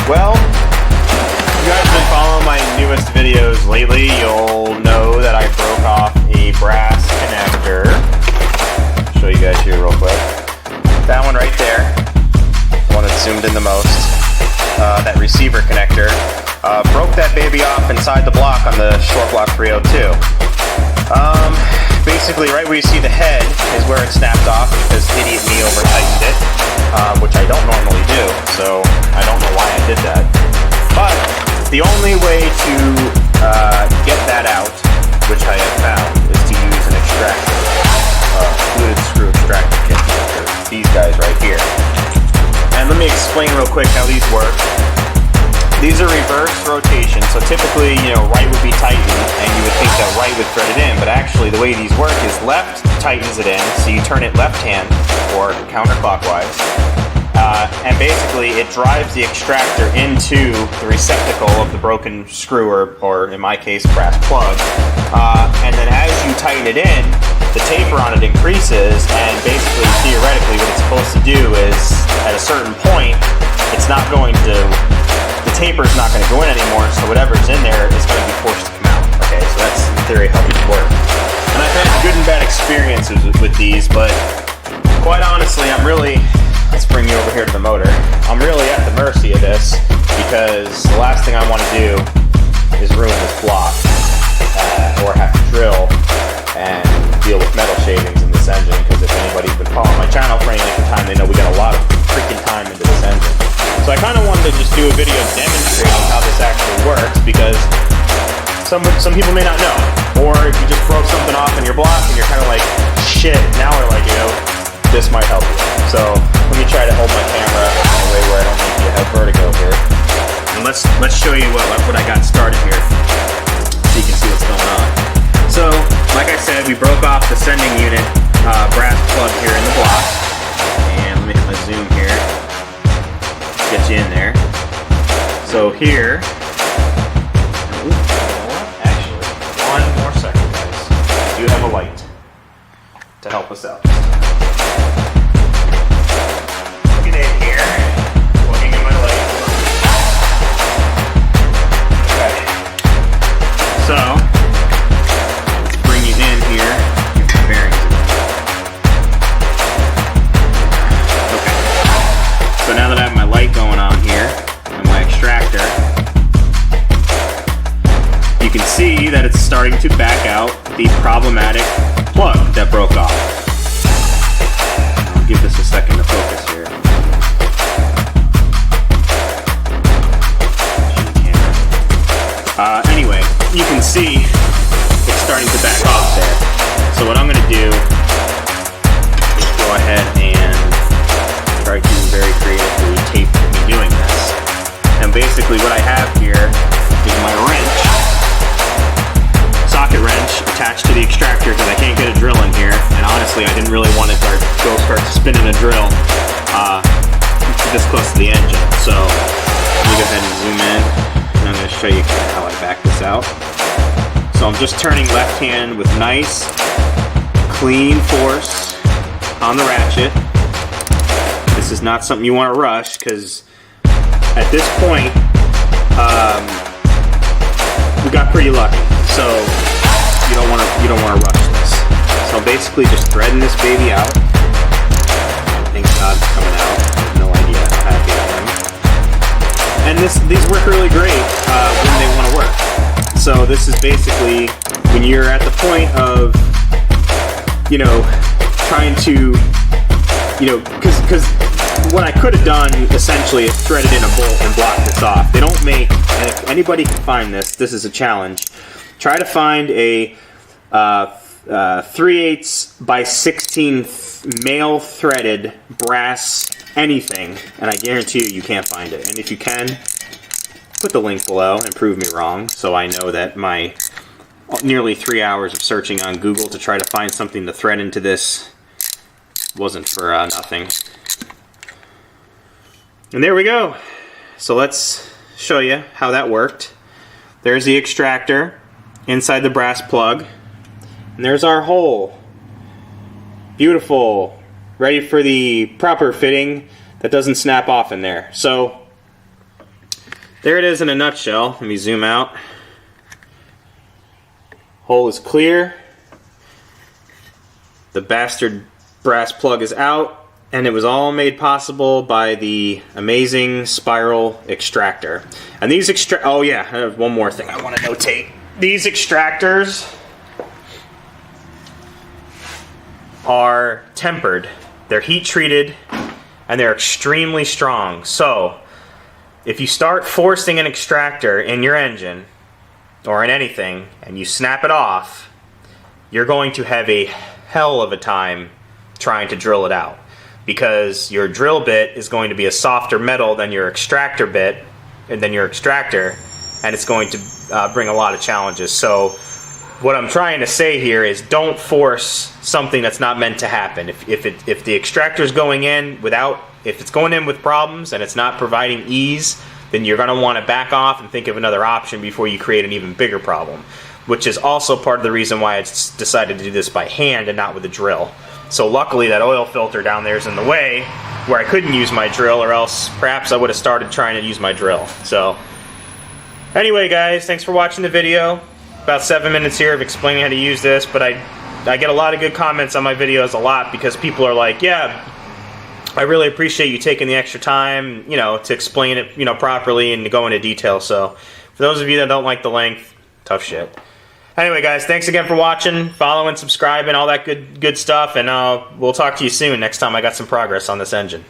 Well, if you guys have been following my newest videos lately, you'll know that I broke off a brass connector. I'll show you guys here real quick. That one right there, the one that's zoomed in the most, that receiver connector, broke that baby off inside the block on the short block 302. Basically, right where you see the head is where it snapped off because idiot me over tightened it, which I don't normally do, so I don't know why I did that. But the only way to get that out, which I have found, is to use an extractor, fluted screw extractor kit, these guys right here. And let me explain real quick how these work. These are reverse rotation, so typically, right would be tightened, and you would think that right would thread it in, but actually the way these work is left tightens it in, so you turn it left hand, or counterclockwise, and basically it drives the extractor into the receptacle of the broken screw, or in my case, brass plug, and then as you tighten it in, the taper on it increases, and basically, theoretically, what it's supposed to do is, at a certain point, it's not going to... the taper is not going to go in anymore, so whatever's in there is going to be forced to come out. Okay, so that's in theory how these work. And I've had good and bad experiences with these, but quite honestly, let's bring you over here to the motor. I'm really at the mercy of this because the last thing I want to do is ruin this block or have to drill and deal with metal shavings in this engine, because if anybody's been following my channel for any length of time, they know we got a lot of freaking time into this engine. So I kind of wanted to just do a video demonstrating how this actually works, because some people may not know. Or if you just broke something off in your block and you're kind of like, shit, now we're like, this might help you. So let me try to hold my camera in a way where I don't make you have vertigo here. And let's show you what I got started here, so you can see what's going on. So, like I said, we broke off the sending unit brass plug here in the block. And let me hit my zoom here. Get you in there. So here, actually, one more second, guys. I do have a light to help us out. Get in here, plugging in my light. Okay. So, let's bring you in here. Get the bearings in. Okay. So now that I have my light going on here and my extractor, you can see that it's starting to back out the problematic plug that broke off. I'll give this a second to focus here. Anyway, you can see it's starting to back off there. So what I'm going to do is go ahead and try to very creatively tape me doing this. And basically what I have here is my wrench, socket wrench, attached to the extractor because I can't get a drill in here. And honestly, I didn't really want to start spinning a drill this close to the engine. So let me go ahead and zoom in, and I'm going to show you how I back this out. So I'm just turning left hand with nice, clean force on the ratchet. This is not something you want to rush, because at this point, we got pretty lucky. So you don't want to rush this. So basically, just threading this baby out. Thank God it's coming out. I have no idea how happy I am. And these work really great when they want to work. So this is basically when you're at the point of, trying to, because what I could have done essentially is threaded in a bolt and blocked this off. They don't make, and if anybody can find this is a challenge. Try to find a 3/8 by 16 male threaded brass anything, and I guarantee you can't find it. And if you can, put the link below and prove me wrong, so I know that my nearly 3 hours of searching on Google to try to find something to thread into this wasn't for nothing. And there we go. So let's show you how that worked. There's the extractor inside the brass plug, and there's our hole. Beautiful, ready for the proper fitting that doesn't snap off in there. So there it is in a nutshell. Let me zoom out. Hole is clear. The bastard brass plug is out, and it was all made possible by the amazing spiral extractor. And these oh yeah, I have one more thing I want to notate. These extractors are tempered. They're heat treated, and they're extremely strong. So if you start forcing an extractor in your engine or in anything and you snap it off, you're going to have a hell of a time trying to drill it out, because your drill bit is going to be a softer metal than your extractor bit and then your extractor, and it's going to bring a lot of challenges. So what I'm trying to say here is don't force something that's not meant to happen. If the extractor is going in if it's going in with problems and it's not providing ease, then you're going to want to back off and think of another option before you create an even bigger problem, which is also part of the reason why I decided to do this by hand and not with a drill. So luckily that oil filter down there is in the way where I couldn't use my drill, or else perhaps I would have started trying to use my drill. So anyway guys, thanks for watching the video. About 7 minutes here of explaining how to use this, but I get a lot of good comments on my videos a lot, because people are like, yeah, I really appreciate you taking the extra time, to explain it, properly and to go into detail. So for those of you that don't like the length, tough shit. Anyway guys, thanks again for watching, following, subscribing, all that good stuff, and we'll talk to you soon next time I got some progress on this engine.